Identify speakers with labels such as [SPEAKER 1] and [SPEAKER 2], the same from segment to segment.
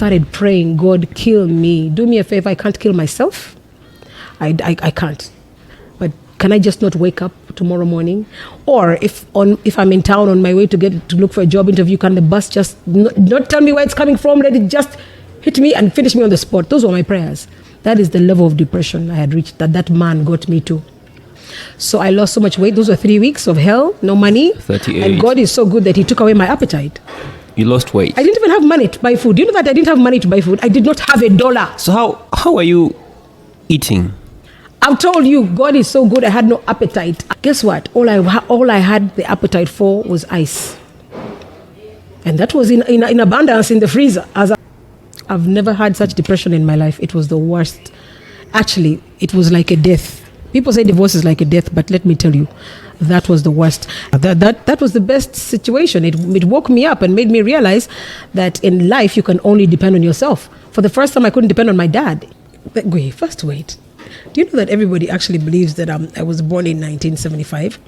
[SPEAKER 1] started praying, God, kill me. Do me a favor, I can't kill myself. I can't. But can I just not wake up tomorrow morning? Or if I'm in town on my way to look for a job interview, can the bus just not tell me where it's coming from? Let it just hit me and finish me on the spot. Those were my prayers. That is the level of depression I had reached that man got me to. So I lost so much weight. Those were 3 weeks of hell, no money.
[SPEAKER 2] 38.
[SPEAKER 1] And God is so good that he took away my appetite.
[SPEAKER 2] You lost weight.
[SPEAKER 1] I didn't even have money to buy food. Do you know that I didn't have money to buy food? I did not have $1.
[SPEAKER 2] So how are you eating?
[SPEAKER 1] I've told you, God is so good. I had no appetite. Guess what? All I had the appetite for was ice. And that was in abundance in the freezer. I've never had such depression in my life. It was the worst. Actually, it was like a death. People say divorce is like a death, but let me tell you, that was the worst. That was the best situation. It woke me up and made me realize that in life you can only depend on yourself. For the first time, I couldn't depend on my dad. Wait. Do you know that everybody actually believes that I was born in 1975?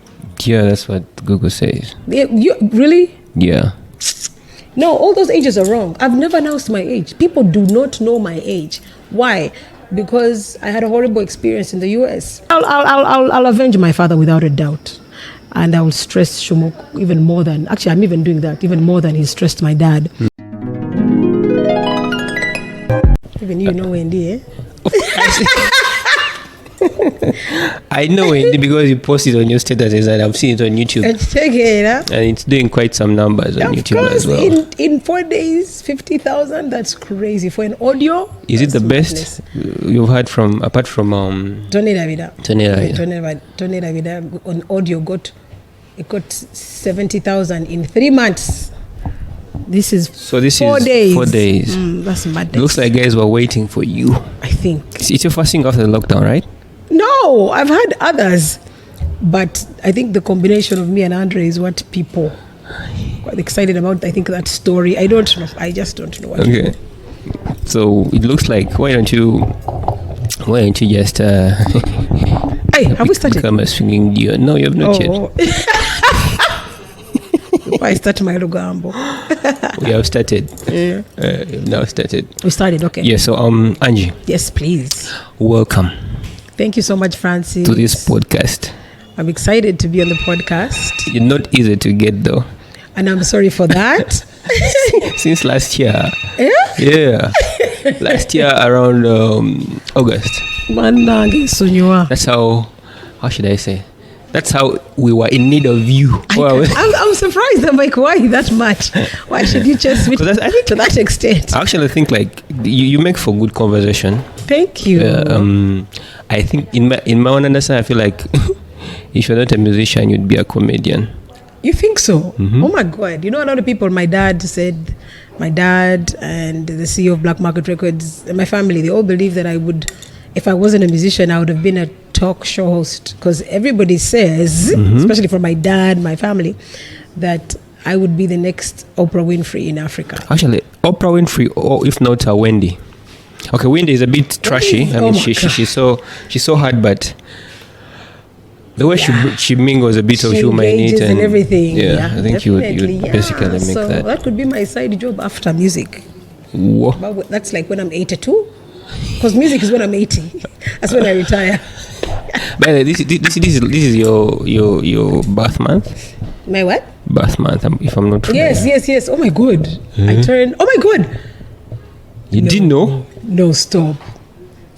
[SPEAKER 2] Yeah, that's what Google says.
[SPEAKER 1] You really?
[SPEAKER 2] Yeah.
[SPEAKER 1] No, all those ages are wrong. I've never announced my age. People do not know my age. Why? Because I had a horrible experience in the US. I'll avenge my father without a doubt. And I will stress Shumok even more than... Actually, I'm even doing that, even more than he stressed my dad. Even you know Wendy, eh?
[SPEAKER 2] I know it because you posted on your statuses and I've seen it on YouTube. And it's doing quite some numbers on YouTube as well.
[SPEAKER 1] In 4 days, 50,000, that's crazy. For an audio...
[SPEAKER 2] Is it the best you've had apart from...
[SPEAKER 1] Tony Davida.
[SPEAKER 2] Tony Davida.
[SPEAKER 1] Tony Davida on audio got 70,000 in 3 months. This is 4 days.
[SPEAKER 2] 4 days.
[SPEAKER 1] That's mad.
[SPEAKER 2] Looks like guys were waiting for you.
[SPEAKER 1] I think.
[SPEAKER 2] It's your first thing after the lockdown, right?
[SPEAKER 1] No, I've had others. But I think the combination of me and Andre is what people are excited about. I think that story. I don't know. I just don't know what to do.
[SPEAKER 2] So it looks like, why don't you just...
[SPEAKER 1] Hey, have we started?
[SPEAKER 2] Become a swinging deer. No, you have not yet.
[SPEAKER 1] I start my Lugambo.
[SPEAKER 2] We have started.
[SPEAKER 1] Yeah.
[SPEAKER 2] We've now started.
[SPEAKER 1] We started, okay.
[SPEAKER 2] Yeah, so Angie.
[SPEAKER 1] Yes, please.
[SPEAKER 2] Welcome.
[SPEAKER 1] Thank you so much, Francis.
[SPEAKER 2] To this podcast.
[SPEAKER 1] I'm excited to be on the podcast.
[SPEAKER 2] You're not easy to get though.
[SPEAKER 1] And I'm sorry for that.
[SPEAKER 2] Since last year.
[SPEAKER 1] Yeah?
[SPEAKER 2] Yeah. Last year around August. That's how should I say? That's how we were in need of you.
[SPEAKER 1] I'm surprised. I'm like, why that much? Why should you chase me to that extent?
[SPEAKER 2] I actually think like you make for good conversation.
[SPEAKER 1] Thank you.
[SPEAKER 2] I think in my own understanding, I feel like if you're not a musician, you'd be a comedian.
[SPEAKER 1] You think so?
[SPEAKER 2] Mm-hmm.
[SPEAKER 1] Oh my God. You know, a lot of people, my dad and the CEO of Black Market Records and my family, they all believe that I would, if I wasn't a musician, I would have been a talk show host. Because everybody says, especially from my dad, my family, that I would be the next Oprah Winfrey in Africa.
[SPEAKER 2] Actually, Oprah Winfrey, or if not, Wendy. Okay, Wendy is a bit trashy. I mean, she's so hard, but the way she mingles a bit of humor in it and
[SPEAKER 1] everything.
[SPEAKER 2] Yeah, I think you would basically make
[SPEAKER 1] so
[SPEAKER 2] that.
[SPEAKER 1] That could be my side job after music.
[SPEAKER 2] Whoa.
[SPEAKER 1] But that's like when I'm 82. Because music is when I'm 80. That's when I retire.
[SPEAKER 2] By the way, this is your birth month?
[SPEAKER 1] My what?
[SPEAKER 2] Birth month, if I'm not wrong.
[SPEAKER 1] Yes. Oh my God. I turned... Oh my God.
[SPEAKER 2] You didn't know?
[SPEAKER 1] No, stop.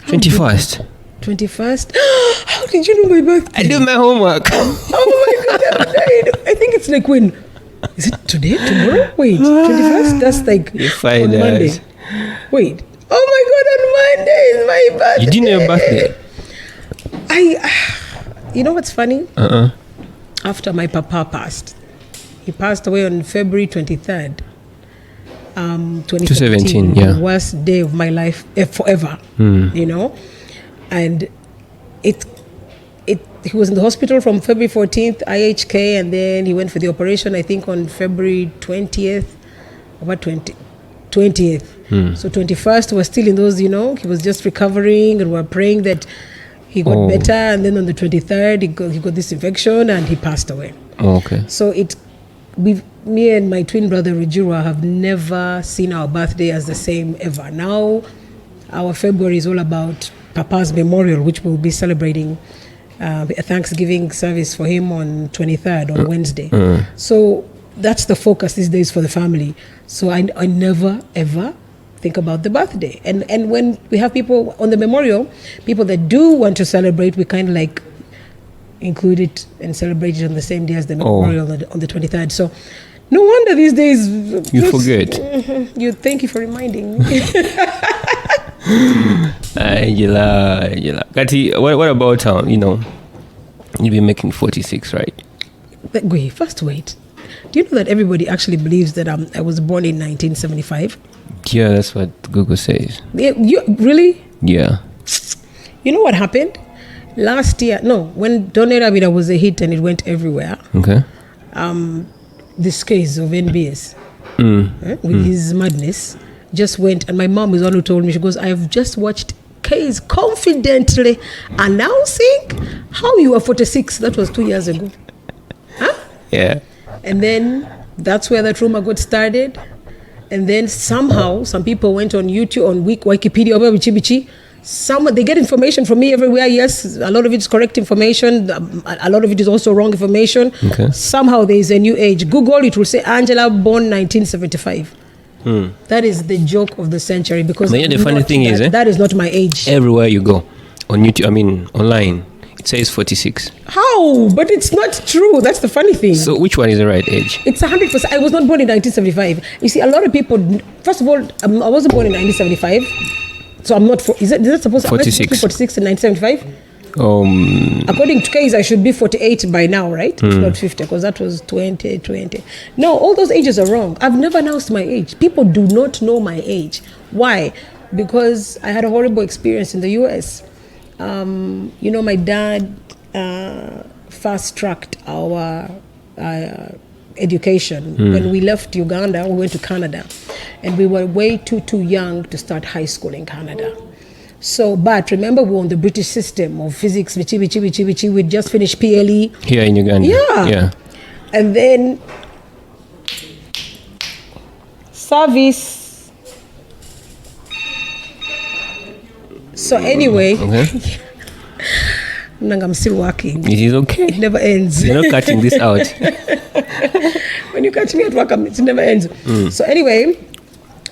[SPEAKER 2] 21st.
[SPEAKER 1] 21st? How did you know my birthday?
[SPEAKER 2] I do my homework.
[SPEAKER 1] Oh my God. I think it's like when... Is it today? Tomorrow? Wait. 21st? That's like on Monday. Wait. Oh my God, on Monday is my birthday.
[SPEAKER 2] You didn't know your birthday?
[SPEAKER 1] You know what's funny? After my papa passed. He passed away on February 23rd. 2017,
[SPEAKER 2] yeah.
[SPEAKER 1] Worst day of my life forever, you know. And he was in the hospital from February 14th, IHK, and then he went for the operation, I think, on February 20th. About 20th. So 21st was still in those, you know, he was just recovering, and we were praying that he got better, and then on the 23rd he got this infection and he passed away.
[SPEAKER 2] Okay.
[SPEAKER 1] So me and my twin brother Rujura have never seen our birthday as the same ever. Now, our February is all about Papa's memorial, which we'll be celebrating a Thanksgiving service for him on 23rd, on Wednesday. So that's the focus these days for the family. So I never, ever think about the birthday. And when we have people on the memorial, people that do want to celebrate, we kind of like include it and celebrate it on the same day as the memorial on the 23rd. So no wonder these days
[SPEAKER 2] you forget.
[SPEAKER 1] Thank you for reminding me.
[SPEAKER 2] Angela. Kati, what about you'll be making 46, right?
[SPEAKER 1] Wait, first wait. Do you know that everybody actually believes that I was born in 1975?
[SPEAKER 2] Yeah, that's what Google says.
[SPEAKER 1] You really?
[SPEAKER 2] Yeah.
[SPEAKER 1] You know what happened? Last year, when Donera Rabida was a hit and it went everywhere.
[SPEAKER 2] Okay.
[SPEAKER 1] This case of NBS with his madness just went, and my mom was the one who told me, she goes, I have just watched Case confidently announcing how you are 46. That was 2 years ago. Huh?
[SPEAKER 2] Yeah.
[SPEAKER 1] And then that's where that rumor got started. And then somehow some people went on YouTube, on Wikipedia, they get information from me everywhere. Yes, a lot of it is correct information. A lot of it is also wrong information.
[SPEAKER 2] Okay.
[SPEAKER 1] Somehow there is a new age. Google, it will say Angela born 1975. That is the joke of the century, because
[SPEAKER 2] the funny thing is,
[SPEAKER 1] that is not my age.
[SPEAKER 2] Everywhere you go, on YouTube, online, it says 46.
[SPEAKER 1] How? But it's not true. That's the funny thing.
[SPEAKER 2] So which one is the right age?
[SPEAKER 1] It's 100%. I was not born in 1975. You see, a lot of people, first of all, I wasn't born in 1975. So I'm not, is that supposed to be
[SPEAKER 2] 46?
[SPEAKER 1] 46 in 1975?
[SPEAKER 2] According
[SPEAKER 1] to Case, I should be 48 by now, right? If not 50, because that was 20. No, all those ages are wrong. I've never announced my age. People do not know my age. Why? Because I had a horrible experience in the US. My dad fast-tracked our education. When we left Uganda, we went to Canada, and we were way too young to start high school in Canada. So, but remember, we were on the British system of physics, we just finished PLE.
[SPEAKER 2] Here in Uganda. Yeah.
[SPEAKER 1] And then service. So anyway,
[SPEAKER 2] okay.
[SPEAKER 1] I'm still working.
[SPEAKER 2] It is okay.
[SPEAKER 1] It never ends.
[SPEAKER 2] You're not cutting this out.
[SPEAKER 1] When you catch me at work, it never ends. So anyway,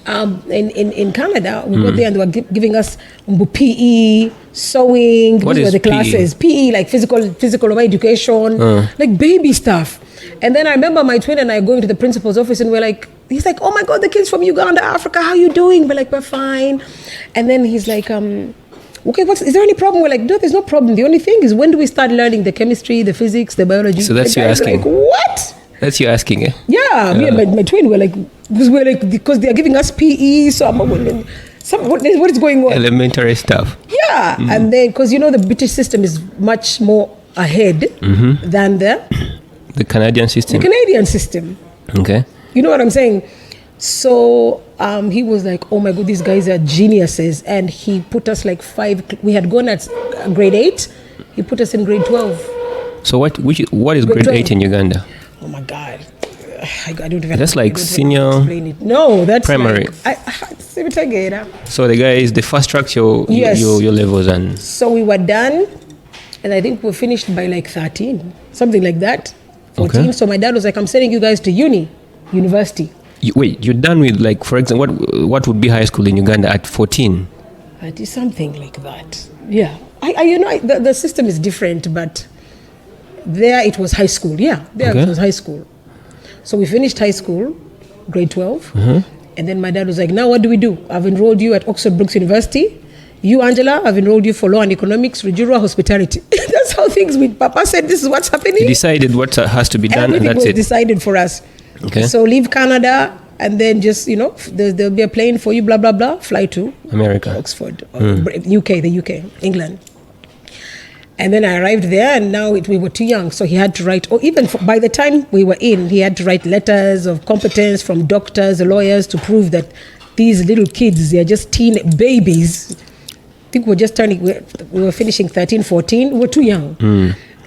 [SPEAKER 1] in Canada, we got there and they were giving us PE, sewing.
[SPEAKER 2] What
[SPEAKER 1] These
[SPEAKER 2] is
[SPEAKER 1] were the classes. PE, like physical education, like baby stuff. And then I remember my twin and I going to the principal's office, and he's like, oh my God, the kids from Uganda, Africa, how you doing? We're like, we're fine. And then he's like, okay, is there any problem? We're like, no, there's no problem. The only thing is, when do we start learning the chemistry, the physics, the biology?
[SPEAKER 2] So that's you asking.
[SPEAKER 1] Like, what?
[SPEAKER 2] That's you asking, eh?
[SPEAKER 1] Yeah, me and my twin were like, because they are giving us PE, so what is going on?
[SPEAKER 2] Elementary stuff.
[SPEAKER 1] Yeah, and then, because the British system is much more ahead than
[SPEAKER 2] the Canadian system.
[SPEAKER 1] The Canadian system.
[SPEAKER 2] Okay.
[SPEAKER 1] You know what I'm saying? So he was like, oh my God, these guys are geniuses. And he put us like we had gone at grade 8. He put us in grade 12.
[SPEAKER 2] So what is grade 8 in Uganda?
[SPEAKER 1] Oh my God. I don't even.
[SPEAKER 2] That's like senior.
[SPEAKER 1] No, that's
[SPEAKER 2] primary.
[SPEAKER 1] So
[SPEAKER 2] the guys, they fast tracked your levels, and
[SPEAKER 1] so we were done, and I think we finished by like 13, something like that. 14. Okay. So my dad was like, I'm sending you guys to university.
[SPEAKER 2] Wait, you're done with, like, for example, what would be high school in Uganda at 14?
[SPEAKER 1] It is something like that. Yeah. The system is different, but there it was high school. Yeah, there it was high school. So we finished high school, grade 12. And then my dad was like, now what do we do? I've enrolled you at Oxford Brookes University. You, Angela, I've enrolled you for law and economics, Rujura hospitality. That's how things with Papa said, this is what's happening.
[SPEAKER 2] He decided what has to be done,
[SPEAKER 1] and that's
[SPEAKER 2] it.
[SPEAKER 1] Everything was decided for us.
[SPEAKER 2] Okay.
[SPEAKER 1] So leave Canada, and then just, there'll be a plane for you, blah, blah, blah, fly to
[SPEAKER 2] America,
[SPEAKER 1] Oxford, the UK, England. And then I arrived there, and now we were too young, so he had to write, by the time we were in, he had to write letters of competence from doctors, lawyers, to prove that these little kids, they're just teen babies. I think we were finishing 13, 14, we were too young.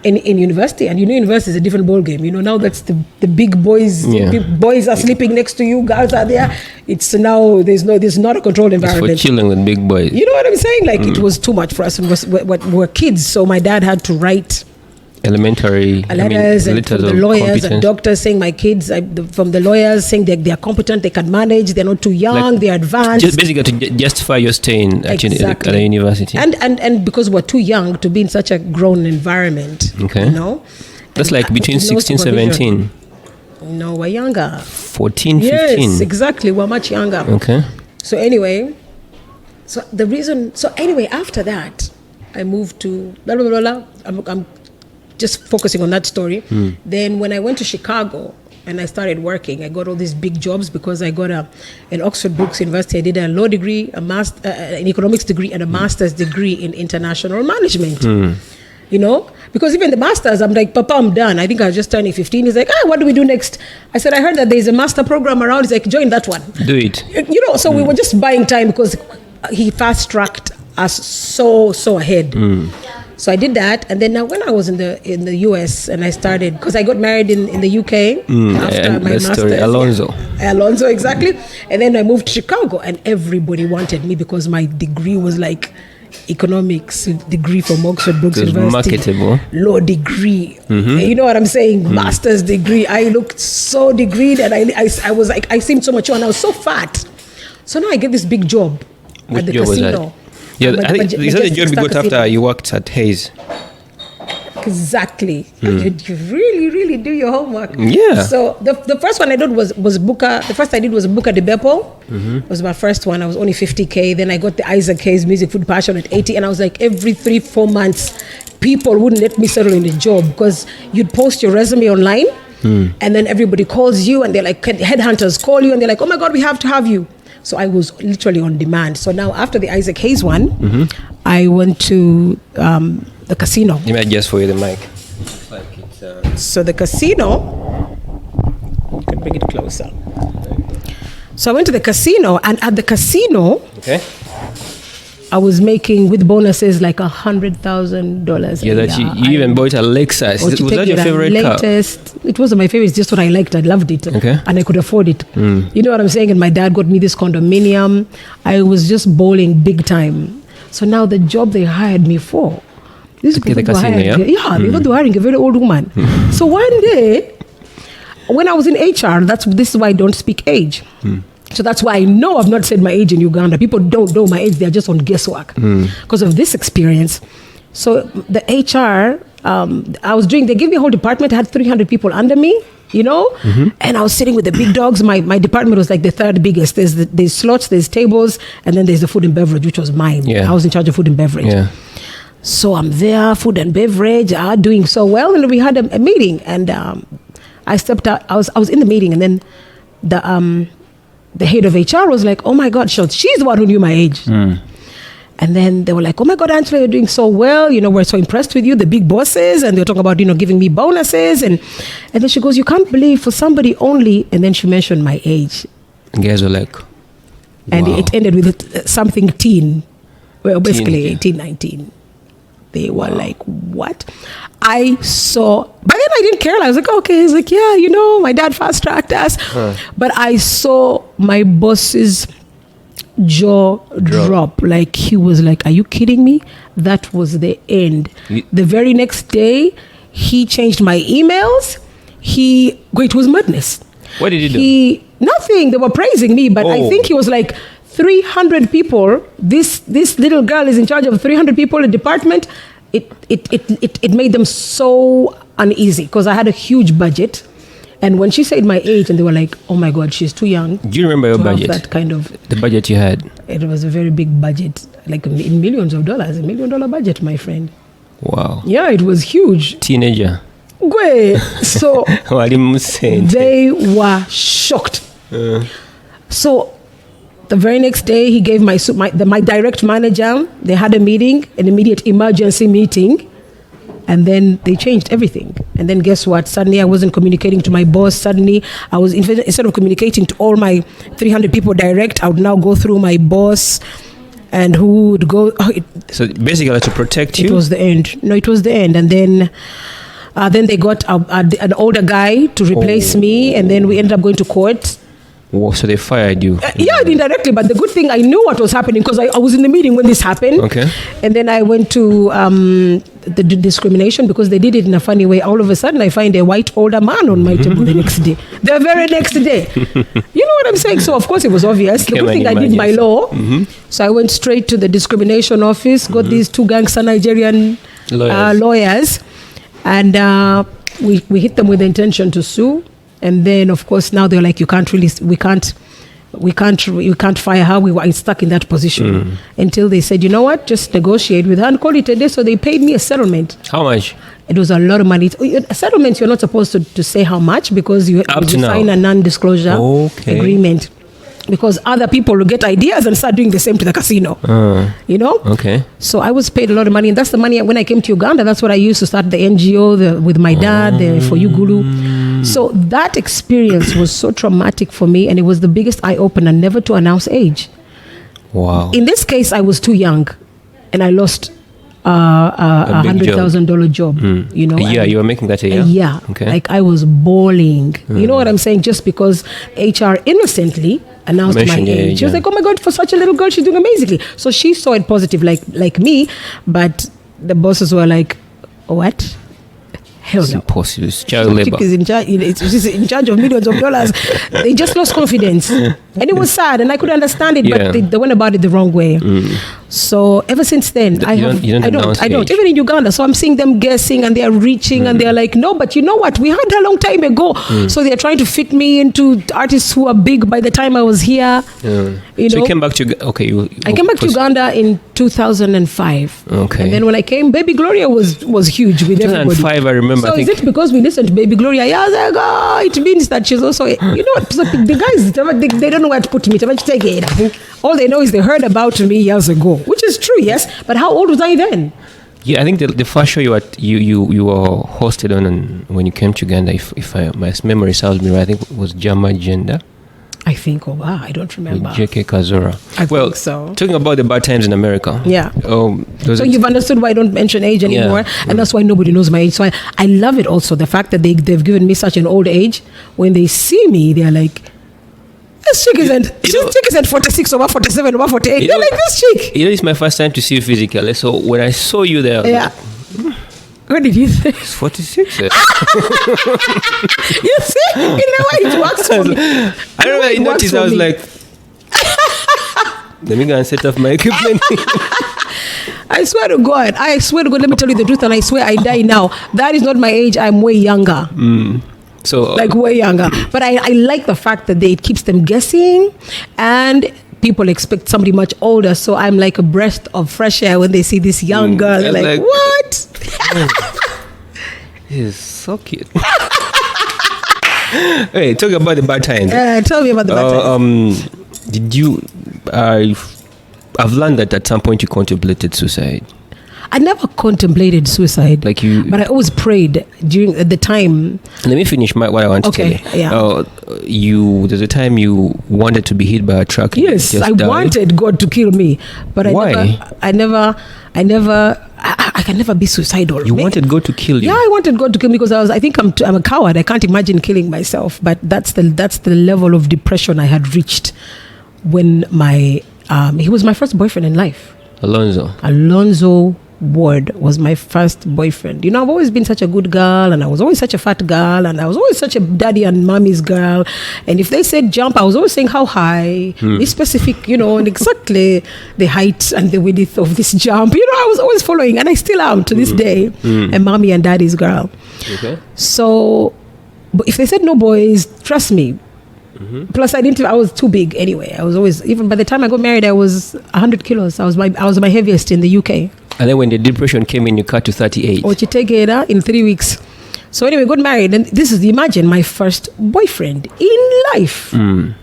[SPEAKER 1] in university, and university is a different ball game. Now that's the big boys. Big boys are sleeping next to you, girls are there. It's now there's not a controlled environment.
[SPEAKER 2] It's for chilling with big boys.
[SPEAKER 1] You know what I'm saying? Like it was too much for us. We're kids, so my dad had to write
[SPEAKER 2] elementary
[SPEAKER 1] letters and from the lawyers and doctors saying my kids from the lawyers saying they are competent, they can manage, they're not too young, they're advanced.
[SPEAKER 2] Just basically to justify your stay at a university.
[SPEAKER 1] And because we're too young to be in such a grown environment.
[SPEAKER 2] Okay. That's like between 16, 17.
[SPEAKER 1] No, we're younger.
[SPEAKER 2] 14, 15.
[SPEAKER 1] Yes, exactly. We're much younger.
[SPEAKER 2] Okay.
[SPEAKER 1] So anyway, after that, I moved to blah, blah, blah, blah. I'm just focusing on that story. Then when I went to Chicago and I started working, I got all these big jobs because I got an Oxford Brookes University. I did a law degree, an economics degree, and a master's degree in international management. Because even the masters, I'm like, Papa, I'm done. I think I was just turning 15. He's like, what do we do next? I said, I heard that there's a master program around. He's like, join that one.
[SPEAKER 2] Do it.
[SPEAKER 1] So we were just buying time because he fast-tracked us so ahead. So I did that, and then now when I was in the US and I started, because I got married in the UK after my master's. Alonzo, exactly. And then I moved to Chicago, and everybody wanted me because my degree was like economics degree from Oxford Brookes University.
[SPEAKER 2] Marketable.
[SPEAKER 1] Law degree. You know what I'm saying? Master's degree. I looked so degreed, and I was like, I seemed so mature, and I was so fat. So now I get this big job at the casino.
[SPEAKER 2] Yeah, I think is that the job you got after you worked at Hayes?
[SPEAKER 1] Exactly. You really, really do your homework.
[SPEAKER 2] Yeah.
[SPEAKER 1] So the first one I did was Booker. The first I did was Booker de Beppo. It was my first one. I was only 50K. Then I got the Icecubes Music Food Passion at 80. And I was like, every 3-4 months, people wouldn't let me settle in a job because you'd post your resume online. And then everybody calls you and they're like, headhunters call you and they're like, oh my God, we have to have you. So I was literally on demand. So now after the Isaac Hayes one, I went to the casino.
[SPEAKER 2] Let me adjust for you the mic.
[SPEAKER 1] So the casino, you can bring it closer. So I went to the casino, and at the casino, I was making with bonuses like $100,000.
[SPEAKER 2] Yeah, that you even bought a Lexus. Was that your favorite car?
[SPEAKER 1] It wasn't my favorite. It's just what I liked. I loved it, and I could afford it. You know what I'm saying? And my dad got me this condominium. I was just bowling big time. So now the job they hired me for, these people
[SPEAKER 2] the casino,
[SPEAKER 1] they thought they were hiring a very old woman. So one day, when I was in HR, this is why I don't speak age. So that's why I know I've not said my age in Uganda. People don't know my age. They're just on guesswork because of this experience. So the HR, they gave me a whole department. I had 300 people under me, and I was sitting with the big dogs. My department was like the third biggest. There's slots, there's tables, and then there's the food and beverage, which was mine. Yeah. I was in charge of food and beverage. Yeah. So I'm there, food and beverage, doing so well. And we had a meeting, and I stepped out. I was in the meeting, and then the head of HR was like, oh my God, she's the one who knew my age. And then they were like, oh my God, Angela, you're doing so well. We're so impressed with you, the big bosses. And they were talking about, giving me bonuses. And then she goes, you can't believe for somebody only. And then she mentioned my age.
[SPEAKER 2] And guys were like, wow.
[SPEAKER 1] And it ended with something teen. Well, basically 18, 19. They were like, what? I saw, by then I didn't care. I was like, okay. He's like, yeah, my dad fast-tracked us. But I saw my boss's jaw drop. Like, he was like, are you kidding me? That was the end. The very next day, he changed my emails. It was madness.
[SPEAKER 2] What did he
[SPEAKER 1] do? Nothing. They were praising me, but I think he was like, 300 people, this little girl is in charge of 300 people in the department. It made them so uneasy because I had a huge budget. And when she said my age, and they were like, oh my God, she's too young.
[SPEAKER 2] Do you remember your budget?
[SPEAKER 1] That kind of
[SPEAKER 2] the budget you had?
[SPEAKER 1] It was a very big budget, like in millions of dollars, $1 million budget, my friend.
[SPEAKER 2] Wow.
[SPEAKER 1] Yeah, it was huge.
[SPEAKER 2] Teenager.
[SPEAKER 1] So they were shocked. So the very next day, he gave my direct manager, they had a meeting, an immediate emergency meeting, and then they changed everything. And then guess what? Suddenly I wasn't communicating to my boss. Suddenly I was, instead of communicating to all my 300 people direct, I would now go through my boss. and who would go.
[SPEAKER 2] So basically, to protect you.
[SPEAKER 1] It was the end. No, it was the end, and then they got an older guy to replace me, and then we ended up going to court.
[SPEAKER 2] Whoa, so they fired you?
[SPEAKER 1] Yeah, indirectly. But the good thing, I knew what was happening because I was in the meeting when this happened.
[SPEAKER 2] Okay.
[SPEAKER 1] And then I went to the discrimination because they did it in a funny way. All of a sudden, I find a white older man on my table the next day. The very next day. You know what I'm saying? So, of course, it was obvious. The good thing I did my law. So I went straight to the discrimination office, got these two gangster Nigerian lawyers. And we hit them with the intention to sue. And then, of course, now they're like, we can't fire her. We were stuck in that position until they said, you know what, just negotiate with her and call it a day. So they paid me a settlement.
[SPEAKER 2] How much?
[SPEAKER 1] It was a lot of money. A settlement, you're not supposed to say how much because you sign a non-disclosure agreement. Because other people will get ideas and start doing the same to the casino. You know?
[SPEAKER 2] Okay.
[SPEAKER 1] So I was paid a lot of money. And that's the money, when I came to Uganda, that's what I used to start the NGO with my dad, For You Gulu. So that experience was so traumatic for me. And it was the biggest eye-opener, never to announce age.
[SPEAKER 2] Wow.
[SPEAKER 1] In this case, I was too young. And I lost a $100,000 job. You know?
[SPEAKER 2] Yeah, you were making that a year?
[SPEAKER 1] Yeah. Okay. Like I was bawling. You know what I'm saying? Just because HR innocently announced my age. She was like, oh my God, for such a little girl, she's doing amazingly. So she saw it positive like me, but the bosses were like, what? Hell
[SPEAKER 2] it's
[SPEAKER 1] no.
[SPEAKER 2] Impossible. It's child labor.
[SPEAKER 1] Is in charge of millions of dollars. They just lost confidence. And it was sad, and I could understand it, but they went about it the wrong way. So ever since then, I don't. Even in Uganda, so I'm seeing them guessing, and they are reaching, and they are like, no, but you know what? We had a long time ago. So they are trying to fit me into artists who are big by the time I was here. You know?
[SPEAKER 2] So you came back to
[SPEAKER 1] I came back to Uganda in 2005.
[SPEAKER 2] Okay.
[SPEAKER 1] And then when I came, Baby Gloria was huge with everybody.
[SPEAKER 2] 2005, I remember.
[SPEAKER 1] So is it because we listened to Baby Gloria years ago? It means that she's also, you know what? So the guys, they don't know where to put me. Take it. I think all they know is they heard about me years ago, which is true, yes. But how old was I then?
[SPEAKER 2] Yeah, I think the first show you were hosted on when you came to Uganda, if my memory serves me right, I think it was Jama Gender.
[SPEAKER 1] I think, I don't remember.
[SPEAKER 2] With J.K. Kazora.
[SPEAKER 1] I think so.
[SPEAKER 2] Talking about the bad times in America.
[SPEAKER 1] Yeah. So you've understood why I don't mention age anymore, and that's why nobody knows my age. So I love it also, the fact that they've given me such an old age. When they see me, they're like, this chick isn't 46 or 47 or 48. They're like, this chick.
[SPEAKER 2] You know, it's my first time to see you physically. So when I saw you there,
[SPEAKER 1] like, what did you say?
[SPEAKER 2] It's 46.
[SPEAKER 1] You see? In a way, it works for me.
[SPEAKER 2] I don't know. I noticed. I was like, let me go and set up my equipment.
[SPEAKER 1] I swear to God. Let me tell you the truth, and I swear I die now. That is not my age. I'm way younger.
[SPEAKER 2] So
[SPEAKER 1] like way younger. But I like the fact that it keeps them guessing, and people expect somebody much older. So I'm like a breath of fresh air when they see this young girl. They're like, what?
[SPEAKER 2] He's so cute. Hey, talk about the bad times.
[SPEAKER 1] Tell me about the bad times.
[SPEAKER 2] Did you? I've learned that at some point you contemplated suicide.
[SPEAKER 1] I never contemplated suicide, but I always prayed during the time.
[SPEAKER 2] Let me finish what I want to tell you. There's a time you wanted to be hit by a truck.
[SPEAKER 1] Yes, I wanted God to kill me, but I can never be suicidal.
[SPEAKER 2] You wanted God to kill you?
[SPEAKER 1] Yeah, I wanted God to kill me because I think I'm a coward. I can't imagine killing myself. But that's the level of depression I had reached when he was my first boyfriend in life. Alonzo Ward was my first boyfriend. You know, I've always been such a good girl, and I was always such a fat girl, and I was always such a daddy and mommy's girl. And if they said jump, I was always saying how high, be specific, and exactly the height and the width of this jump. I was always following, and I still am to this day, a mommy and daddy's girl. Okay. So, but if they said no boys, trust me. Plus, I was too big anyway. I was always, even by the time I got married, I was 100 kilos. I was my heaviest in the UK.
[SPEAKER 2] And then when the depression came in, you cut to 38.
[SPEAKER 1] Or you take it in 3 weeks. So anyway, got married, and this is, imagine, my first boyfriend in life. And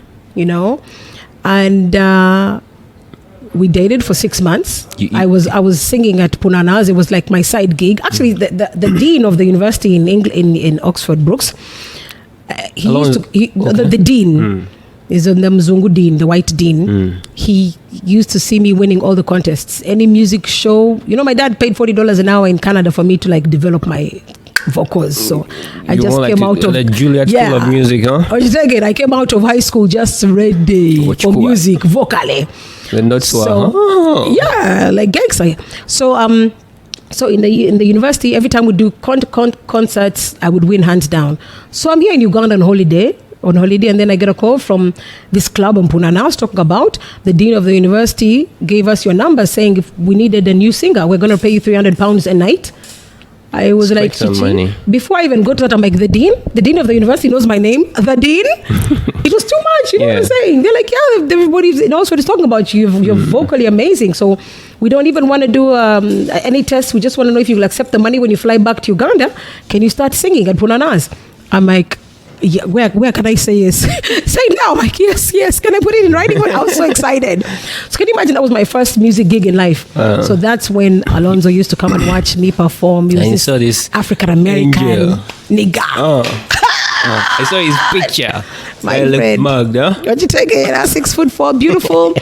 [SPEAKER 1] we dated for 6 months. I was singing at Punana's. It was like my side gig. Actually, the dean of the university in Oxford, Brooks. The dean. is on the Mzungu Dean, the white dean. He used to see me winning all the contests. Any music show, my dad paid $40 an hour in Canada for me to like develop my vocals. So I just came out of
[SPEAKER 2] the Juilliard School of Music, huh?
[SPEAKER 1] I came out of high school just ready for music, vocally. Yeah, like gigs. So in the university, every time we do concerts, I would win hands down. So I'm here in Uganda on holiday, and then I get a call from this club in Puna. Now I was talking about the dean of the university gave us your number saying if we needed a new singer, we're going to pay you £300 a night. I was like,
[SPEAKER 2] money.
[SPEAKER 1] Before I even go to that, I'm like, the dean of the university knows my name. The dean? It was too much, you know what I'm saying? They're like, yeah, everybody knows what he's talking about. You're vocally amazing. So we don't even want to do any tests. We just want to know if you will accept the money when you fly back to Uganda. Can you start singing at Punanas? I'm like, yeah, where can I say yes? Say it now. I'm like, yes. Can I put it in writing? I was so excited. So can you imagine that was my first music gig in life? So that's when Alonzo used to come and watch me perform. He was this African-American nigga.
[SPEAKER 2] I saw his picture.
[SPEAKER 1] My friend.
[SPEAKER 2] Mugged, huh?
[SPEAKER 1] Don't you take it? 6'4", beautiful.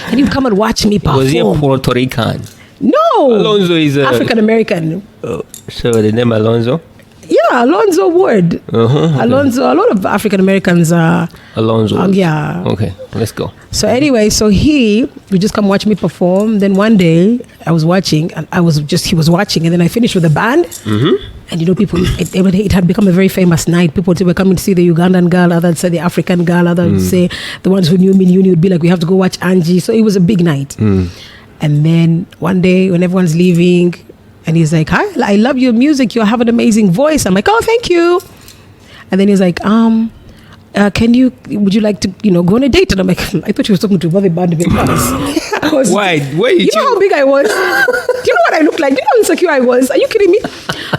[SPEAKER 1] And he'd come and watch me perform.
[SPEAKER 2] Was he a Puerto Rican?
[SPEAKER 1] No.
[SPEAKER 2] Alonzo is
[SPEAKER 1] African-American.
[SPEAKER 2] So the name Alonzo?
[SPEAKER 1] Yeah, Alonzo Ward. Alonzo, a lot of African Americans are
[SPEAKER 2] Alonzo.
[SPEAKER 1] Yeah.
[SPEAKER 2] Okay, let's go.
[SPEAKER 1] So anyway, he would just come watch me perform. Then one day I was watching, and he was watching, and then I finished with the band. And people, it had become a very famous night. People were coming to see the Ugandan girl, others say the African girl, others would say the ones who knew me would be like, we have to go watch Angie. So it was a big night. And then one day when everyone's leaving, and he's like, hi, I love your music. You have an amazing voice. I'm like, oh, thank you. And then he's like, would you like to, go on a date? And I'm like, I thought he was talking to another band members.
[SPEAKER 2] Why?
[SPEAKER 1] You know how big I was? Do you know what I looked like? Do you know how insecure I was? Are you kidding me?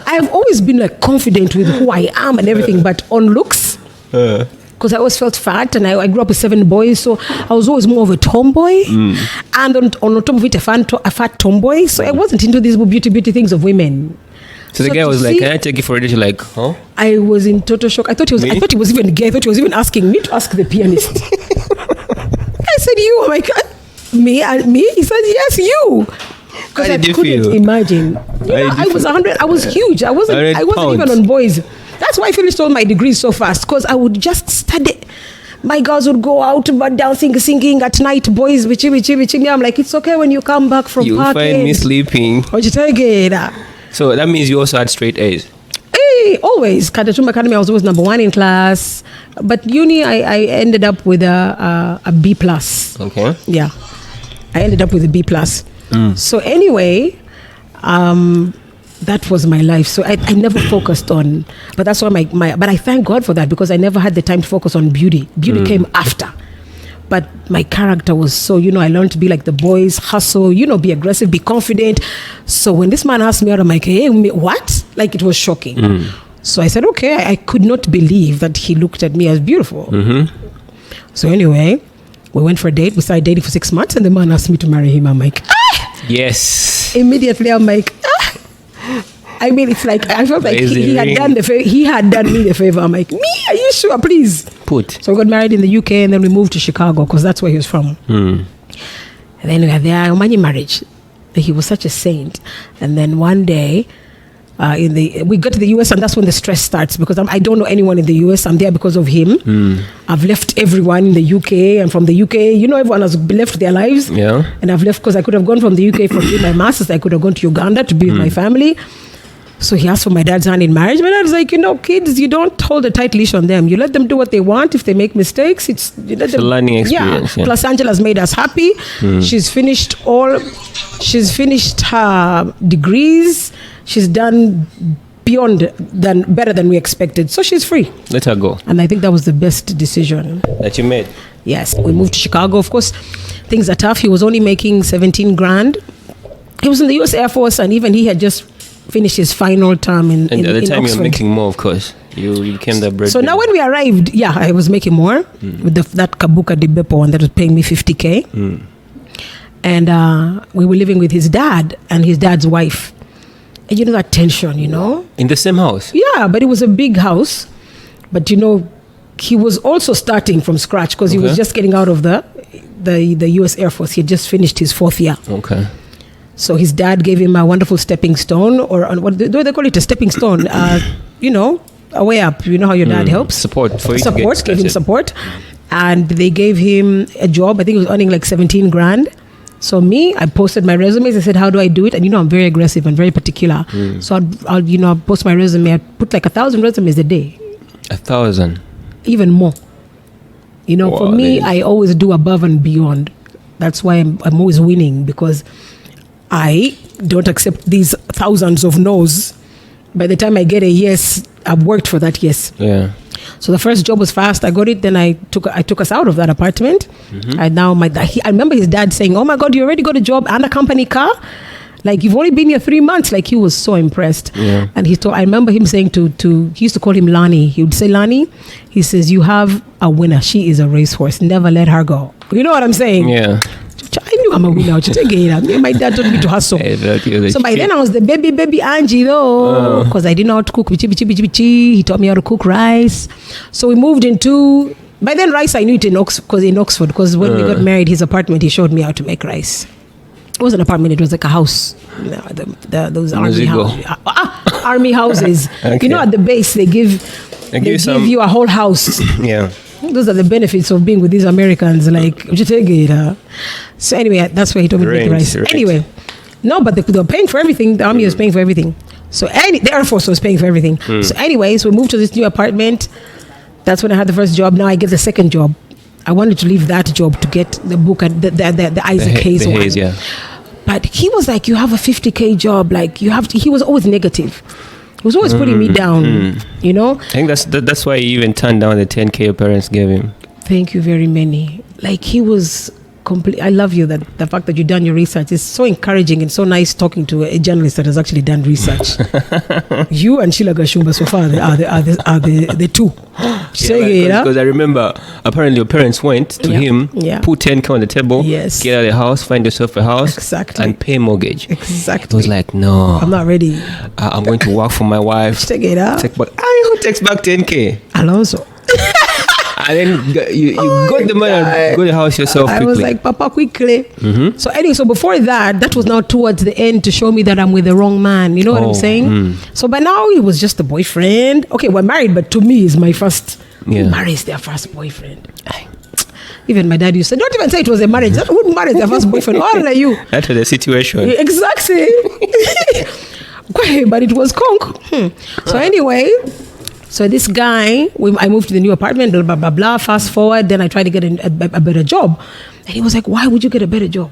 [SPEAKER 1] I've always been like confident with who I am and everything, but on looks, because I always felt fat, and I grew up with 7 boys, so I was always more of a tomboy, and on top of it, a fat tomboy. So I wasn't into these beauty things of women.
[SPEAKER 2] So the guy was like, "Can I take you for a date?" You're like, "Huh?"
[SPEAKER 1] I was in total shock. I thought he was even gay. I thought he was even asking me to ask the pianist. I said, "You?" I'm like, "Me? He said, "Yes, you." Because I couldn't imagine. I was 100. I was huge. I wasn't even on boys. That's why I finished all my degrees so fast, because I would just study. My girls would go out but dancing, singing at night. Boys, bichi. I'm like, it's okay when you come back from
[SPEAKER 2] you
[SPEAKER 1] parking.
[SPEAKER 2] You find me sleeping.
[SPEAKER 1] What you take it?
[SPEAKER 2] So that means you also had straight A's.
[SPEAKER 1] Hey, always. Katatumba Academy, I was always number 1 in class. But uni, I ended up with a B+.
[SPEAKER 2] Okay.
[SPEAKER 1] Yeah. I ended up with a B+. So anyway, that was my life. So I never focused on, but that's why but I thank God for that, because I never had the time to focus on beauty. Beauty came after. But my character was so, I learned to be like the boys, hustle, be aggressive, be confident. So when this man asked me out, I'm like, hey, what? Like, it was shocking. So I said, okay, I could not believe that he looked at me as beautiful. So anyway, we went for a date. We started dating for 6 months, and the man asked me to marry him. I'm like,
[SPEAKER 2] yes.
[SPEAKER 1] Immediately, I'm like, I mean, it's like, I felt like he had done me the favor. I'm like, me? Are you sure? Please. So we got married in the UK, and then we moved to Chicago, because that's where he was from. And then we had the money marriage. He was such a saint. And then one day, we got to the US, and that's when the stress starts, because I don't know anyone in the US. I'm there because of him. I've left everyone in the UK, and from the UK, everyone has left their lives.
[SPEAKER 2] Yeah.
[SPEAKER 1] And I've left because I could have gone from the UK for doing my master's. I could have gone to Uganda to be with my family. So he asked for my dad's hand in marriage. My dad was like, kids, you don't hold a tight leash on them. You let them do what they want. If they make mistakes, it's a
[SPEAKER 2] learning experience.
[SPEAKER 1] Yeah. Plus, Angela's made us happy. She's finished her degrees. She's done better than we expected. So she's free.
[SPEAKER 2] Let her go.
[SPEAKER 1] And I think that was the best decision
[SPEAKER 2] that you made.
[SPEAKER 1] Yes. We moved to Chicago. Of course, things are tough. He was only making 17 grand. He was in the US Air Force, and even he had just finished his final term in Oxford. And at the time
[SPEAKER 2] you were making more, of course. You became the breadwinner.
[SPEAKER 1] So now when we arrived, I was making more with that Kabuka Dibepo one that was paying me 50K. And we were living with his dad and his dad's wife. And that tension, In
[SPEAKER 2] the same house?
[SPEAKER 1] Yeah, but it was a big house. But he was also starting from scratch because he was just getting out of the U.S. Air Force. He had just finished his 4th year.
[SPEAKER 2] Okay.
[SPEAKER 1] So his dad gave him a wonderful stepping stone, or what do they call it? A stepping stone. A way up. You know how your dad helps.
[SPEAKER 2] Support for you.
[SPEAKER 1] Support. Gave him support, and they gave him a job. I think he was earning like 17 grand. So I posted my resumes. I said, how do I do it? And I'm very aggressive and very particular. So I'll post my resume. I put like 1,000 resumes a day.
[SPEAKER 2] 1,000.
[SPEAKER 1] Even more.
[SPEAKER 2] Wow,
[SPEAKER 1] for me, I always do above and beyond. That's why I'm always winning, because I don't accept these thousands of no's. By the time I get a yes, I've worked for that yes.
[SPEAKER 2] Yeah.
[SPEAKER 1] So the first job was fast. I got it. Then I took us out of that apartment. And now I remember his dad saying, "Oh my God, you already got a job and a company car? Like, you've only been here 3 months." Like, he was so impressed.
[SPEAKER 2] Yeah.
[SPEAKER 1] And I remember him saying he used to call him Lani. He would say, "Lani," he says, "you have a winner. She is a racehorse. Never let her go." You know what I'm saying?
[SPEAKER 2] Yeah.
[SPEAKER 1] I knew I'm a winner. My dad told me to hustle. So by then I was the baby Angie though, because I didn't know how to cook. He taught me how to cook rice. So we moved into, by then rice I knew it in Oxford, because when we got married, his apartment, he showed me how to make rice. It wasn't an apartment, it was like a house. Those army houses. Army houses.
[SPEAKER 2] Okay.
[SPEAKER 1] At the base they give you a whole house.
[SPEAKER 2] Yeah.
[SPEAKER 1] Those are the benefits of being with these Americans. Like, would you take it? So anyway, that's why he told me to make rice.
[SPEAKER 2] Right.
[SPEAKER 1] Anyway, no, but they were paying for everything. The army was paying for everything. So the Air Force was paying for everything. So anyways, we moved to this new apartment. That's when I had the first job. Now I get the second job. I wanted to leave that job to get the book and the Isaac Hayes one.
[SPEAKER 2] Yeah.
[SPEAKER 1] But he was like, "You have a 50K job. Like, you have to." He was always negative. He was always putting me down,
[SPEAKER 2] I think that's why he even turned down the 10K your parents gave him.
[SPEAKER 1] Thank you very many. Like, he was I love you, that the fact that you've done your research is so encouraging and so nice talking to a journalist that has actually done research. You and Sheila Gashumba so far are the two.
[SPEAKER 2] Because I remember apparently your parents went to him, put 10K on the table, get out of the house, find yourself a house, and pay mortgage.
[SPEAKER 1] Exactly.
[SPEAKER 2] It was like, no,
[SPEAKER 1] I'm not ready.
[SPEAKER 2] I'm going to work for my wife.
[SPEAKER 1] Take it out.
[SPEAKER 2] Who takes back 10K?
[SPEAKER 1] Alonso.
[SPEAKER 2] And then you got the money and got the house yourself quickly.
[SPEAKER 1] I was like, "Papa, quickly." So anyway, so before that was now towards the end to show me that I'm with the wrong man. You know what I'm saying? So by now he was just a boyfriend. Okay, we're married, but to me, he's my first. Who marries their first boyfriend? Even my dad used to say, "Don't even say it was a marriage. That wouldn't marry their first boyfriend. What are you?"
[SPEAKER 2] That was the situation.
[SPEAKER 1] Exactly. But it was conk. So anyway. So this guy, I moved to the new apartment, blah, blah, blah, blah. Fast forward, then I tried to get a better job. And he was like, "Why would you get a better job?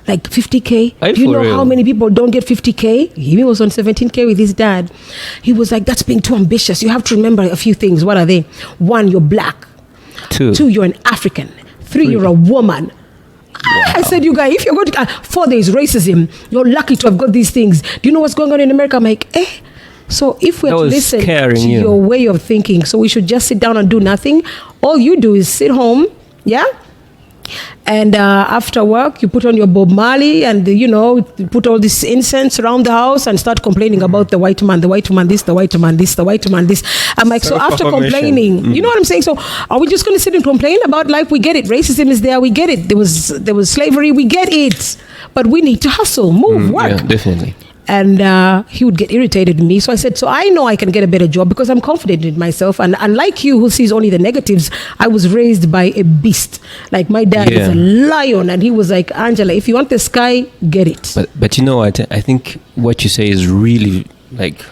[SPEAKER 1] Like 50K? Do you know how many people don't get 50K? He was on 17K with his dad. He was like, "That's being too ambitious. You have to remember a few things." What are they? 1, you're black. 2, you're an African. 3, you're a woman. Wow. I said, "You guys, if you're going to... 4, there's racism. You're lucky to have got these things. Do you know what's going on in America?" I'm like, So if we're to listen to your way of thinking, so we should just sit down and do nothing. All you do is sit home, and after work, you put on your Bob Marley and, you put all this incense around the house and start complaining about the white man this, the white man this, the white man this. I'm like, so after complaining, you know what I'm saying? So are we just going to sit and complain about life? We get it. Racism is there. We get it. There was slavery. We get it. But we need to hustle, move, work.
[SPEAKER 2] Yeah, definitely.
[SPEAKER 1] And he would get irritated with me. So I said, so I know I can get a better job because I'm confident in myself. And unlike you who sees only the negatives, I was raised by a beast. Like, my dad is a lion. And he was like, "Angela, if you want the sky, get it."
[SPEAKER 2] But you know what? I think what you say is really, like,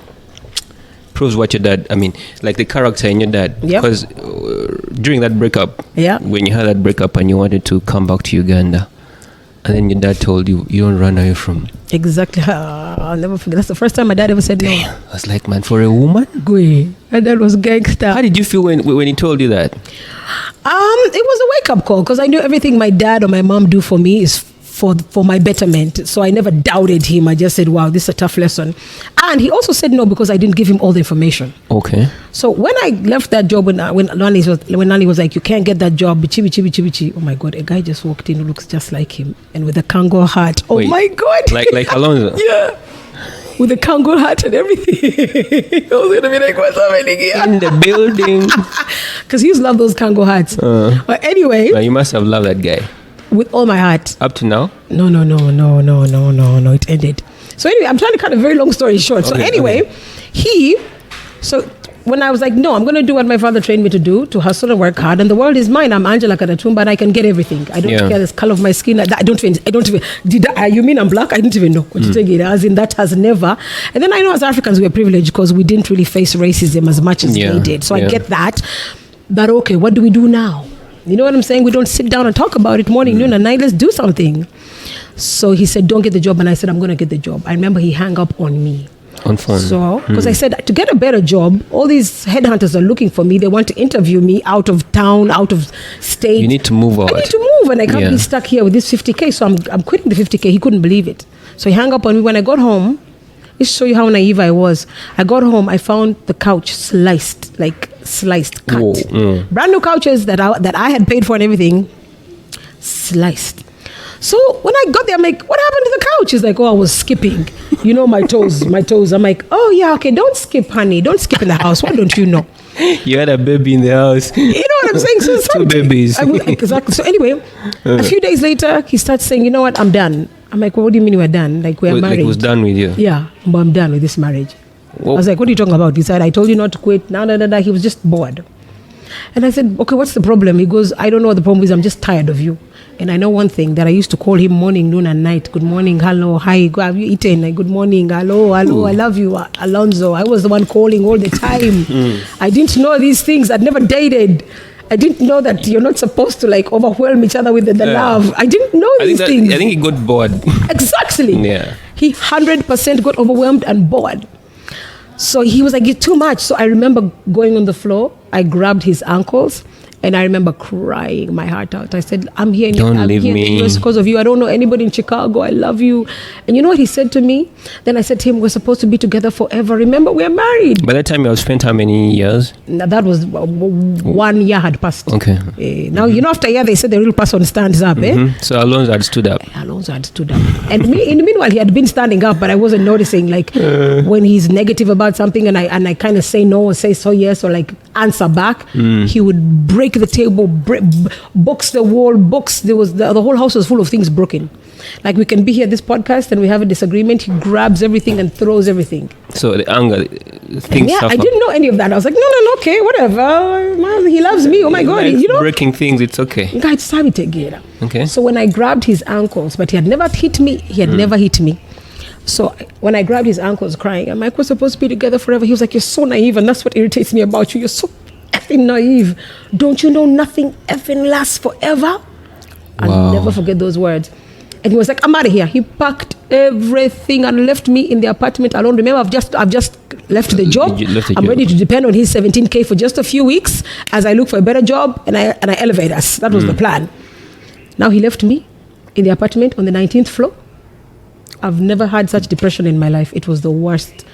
[SPEAKER 2] proves what your dad, like the character in your dad. Because during that breakup, when you had that breakup and you wanted to come back to Uganda, and then your dad told you, "You don't run away from." Exactly.
[SPEAKER 1] I'll never forget. That's the first time my dad ever said no.
[SPEAKER 2] I was like, man, for a woman?
[SPEAKER 1] My dad was gangster.
[SPEAKER 2] How did you feel when he told you that?
[SPEAKER 1] It was a wake-up call because I knew everything my dad or my mom do for me is for my betterment. So I never doubted him. I just said, wow, this is a tough lesson. And he also said no because I didn't give him all the information.
[SPEAKER 2] Okay.
[SPEAKER 1] So when I left that job, when Nani was like, "You can't get that job, bichi. Oh my God, a guy just walked in who looks just like him and with a Kango hat. Oh, wait, my God.
[SPEAKER 2] Like Alonso?
[SPEAKER 1] Yeah. with a Kango hat and everything. I was going to be like, what's happening here?
[SPEAKER 2] In the building.
[SPEAKER 1] Because he used to love those Kango hats. But anyway.
[SPEAKER 2] You must have loved that guy.
[SPEAKER 1] With all my heart.
[SPEAKER 2] Up to now?
[SPEAKER 1] No. It ended. So anyway, I'm trying to cut a very long story short. So anyway, when I was like, no, I'm going to do what my father trained me to do, to hustle and work hard, and the world is mine. I'm Angella Katatumba, and I can get everything. I don't care the color of my skin. I don't even. You mean I'm black? I didn't even know what you take it as. In that has never. And then I know as Africans we are privileged because we didn't really face racism as much as they did. So I get that. But okay, what do we do now? You know what I'm saying? We don't sit down and talk about it morning, noon, and night. Let's do something. So he said, don't get the job. And I said, I'm going to get the job. I remember he hung up on me.
[SPEAKER 2] On phone.
[SPEAKER 1] So, because I said, to get a better job, all these headhunters are looking for me. They want to interview me out of town, out of state.
[SPEAKER 2] You need to move out.
[SPEAKER 1] I need to move, and I can't be stuck here with this 50K. So I'm quitting the 50K. He couldn't believe it. So he hung up on me. When I got home, just to show you how naive I was. I got home, I found the couch sliced, cut. Brand new couches that I had paid for and everything, sliced. So when I got there, I'm like, what happened to the couch? He's like, oh, I was skipping. You know, my toes. I'm like, oh yeah, okay, don't skip, honey. Don't skip in the house. Why don't you know?
[SPEAKER 2] You had a baby in the house.
[SPEAKER 1] You know what I'm saying? So
[SPEAKER 2] two babies.
[SPEAKER 1] Exactly. So anyway, a few days later, he starts saying, you know what, I'm done. I'm like, well, what do you mean we're done? Like, we're married.
[SPEAKER 2] Like, was done with you?
[SPEAKER 1] Yeah, but I'm done with this marriage. Whoa. I was like, what are you talking about? He said, I told you not to quit. No. He was just bored. And I said, okay, what's the problem? He goes, I don't know what the problem is. I'm just tired of you. And I know one thing, that I used to call him morning, noon, and night. Good morning, hello, hi, have you eaten? Good morning, hello, I love you, Alonzo. I was the one calling all the time. I didn't know these things. I'd never dated. I didn't know that you're not supposed to like overwhelm each other with the love. I didn't know these things.
[SPEAKER 2] I think he got bored.
[SPEAKER 1] Exactly.
[SPEAKER 2] Yeah.
[SPEAKER 1] He 100% got overwhelmed and bored. So he was like, it's too much. So I remember going on the floor. I grabbed his ankles. And I remember crying my heart out. I said, I'm here in the US because of you. I don't know anybody in Chicago. I love you. And you know what he said to me? Then I said to him, we're supposed to be together forever. Remember, we're married.
[SPEAKER 2] By that time, you have spent how many years?
[SPEAKER 1] Now, that was 1 year had passed.
[SPEAKER 2] Okay.
[SPEAKER 1] Now, you know, after a year, they said the real person stands up.
[SPEAKER 2] So Alonzo had stood up.
[SPEAKER 1] And in the meanwhile, he had been standing up, but I wasn't noticing. Like, when he's negative about something and I kind of say no or say so yes or like answer back, he would break the table, box the wall, there was the whole house was full of things broken. Like, we can be here at this podcast and we have a disagreement, he grabs everything and throws everything. So the anger things I didn't know any of that. I was like, no, okay, whatever, he loves me, oh my God, you know,
[SPEAKER 2] breaking things, it's okay.
[SPEAKER 1] Okay. So when I grabbed his ankles, but he had never hit me, so when I grabbed his ankles crying, I'm like, we're supposed to be together forever. He was like, you're so naive, and that's what irritates me about you. You're so effing naive. Don't you know nothing effing lasts forever? I'll never forget those words. And he was like, I'm out of here. He packed everything and left me in the apartment alone. Remember, I've just left the job. I'm ready to depend on his 17K for just a few weeks as I look for a better job and I elevate us. That was the plan. Now he left me in the apartment on the 19th floor. I've never had such depression in my life. It was the worst.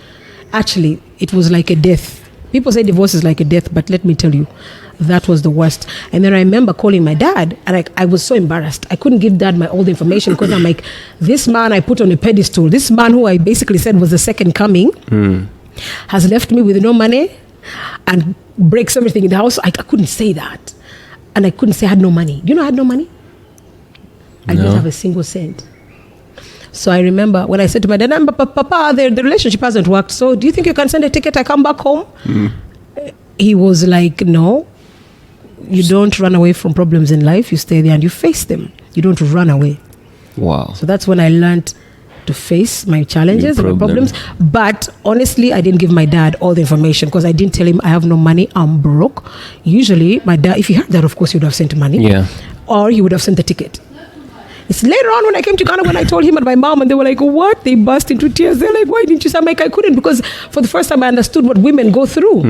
[SPEAKER 1] Actually, it was like a death. People say divorce is like a death, but let me tell you, that was the worst. And then I remember calling my dad, and I was so embarrassed. I couldn't give dad all the information because I'm like, this man I put on a pedestal, this man who I basically said was the second coming, has left me with no money and breaks everything in the house. I couldn't say that. And I couldn't say I had no money. You know I had no money? I didn't have a single cent. So I remember when I said to my dad, Papa, the relationship hasn't worked. So do you think you can send a ticket? I come back home? He was like, no, you don't run away from problems in life. You stay there and you face them. You don't run away. Wow. So that's when I learned to face my challenges and my problems. But honestly, I didn't give my dad all the information because I didn't tell him I have no money, I'm broke. Usually my dad, if he had that, of course, he would have sent money. Yeah. Or he would have sent the ticket. It's later on when I came to Ghana when I told him and my mom, and they were like, what? They burst into tears. They're like, why didn't you say? I'm like, I couldn't, because for the first time I understood what women go through.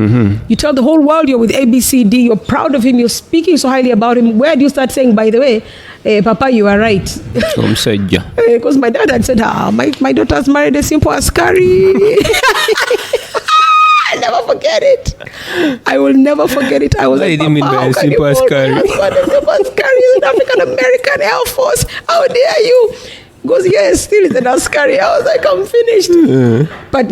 [SPEAKER 1] You tell the whole world you're with ABCD, you're proud of him, you're speaking so highly about him. Where do you start saying, by the way, Papa, you are right? Because my dad had said, my daughter's married a simple askari. I'll never forget it. I will never forget it. I was like, Papa, how can you call my husband a simple askari? He's an African-American Air Force. How dare you? He goes, yes, still is an askari. I was like, I'm finished. But,